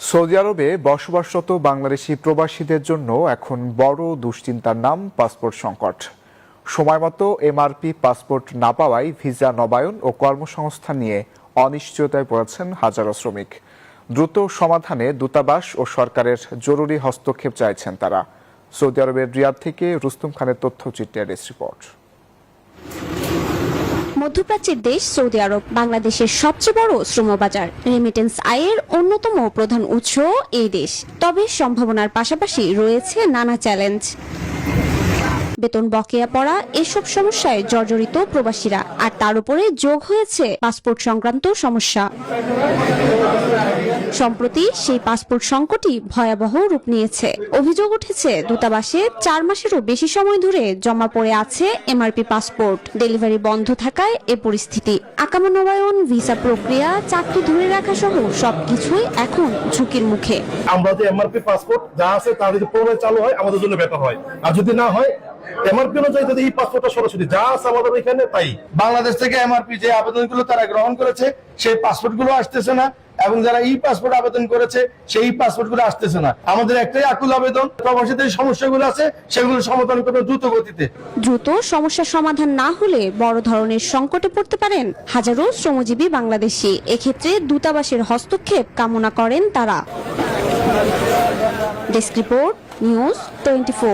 Saudi আরবে বসবাসরত বাংলাদেশি প্রবাসীদের জন্য এখন বড় দুশ্চিন্তার নাম পাসপোর্ট সংকট। সময়মতো এমআরপি পাসপোর্ট না পাওয়ায় ভিসা নবায়ন ও কর্মসংস্থান নিয়ে অনিশ্চয়তায় পড়েছেন হাজারো শ্রমিক। দ্রুত সমাধানে দূতাবাস ও সরকারের জরুরি হস্তক্ষেপ চাইছেন তারা। সৌদি আরবের রিয়াদ থেকে রুস্তুম খানের তথ্যচিত্রের রিপোর্ট। মধ্যপ্রাচ্যের দেশ সৌদি আরব বাংলাদেশের সবচেয়ে বড় শ্রমবাজার। রেমিটেন্স আয়ের অন্যতম প্রধান উৎস এই দেশ। তবে সম্ভাবনার পাশাপাশি রয়েছে নানা চ্যালেঞ্জ। বেতন বকেয়া পড়া, এসব সমস্যায় জর্জরিত প্রবাসীরা। আর তার উপরে যোগ হয়েছে পাসপোর্ট সংক্রান্ত সমস্যা। সম্প্রতি সেই পাসপোর্ট সংকটই ভয়াবহ রূপ নিয়েছে। অভিযোগ উঠেছে দূতাবাসে 4 মাসেরও বেশি সময় ধরে জমা পড়ে আছে এমআরপি পাসপোর্ট। ডেলিভারি বন্ধ থাকায় এ পরিস্থিতি। আকামা নবায়ন, ভিসা প্রক্রিয়া, চাকরি ধরে রাখা সহ সবকিছুই এখন ঝুঁকির মুখে। আমরা যে এমআরপি পাসপোর্ট যা আছে তা যদি পুনরায় চালু হয় আমাদের জন্য বেটার হয়, আর যদি না হয় এমআরপি অনুযায়ী যদি এই পাসপোর্টটা সরাসরি যা আছে আমাদের এখানে তাই। বাংলাদেশ থেকে এমআরপি যে আবেদনগুলো তারা গ্রহণ করেছে সেই পাসপোর্টগুলো আসতেছে না, এবং যারা ই পাসপোর্ট আবেদন করেছে সেই পাসপোর্টগুলো আসতেছে না। আমাদের একটাই আকুল আবেদন, প্রবাসীদের সমস্যাগুলো আছে সেগুলো সমাধান করতে দ্রুত গতিতে। দ্রুত সমস্যার সমাধান না হলে বড় ধরনের সংকটে পড়তে পারেন হাজারো শ্রমজীবী বাংলাদেশি। এক্ষেত্রে দূতাবাসের হস্তক্ষেপ কামনা করেন তারা। Desk report, news 24।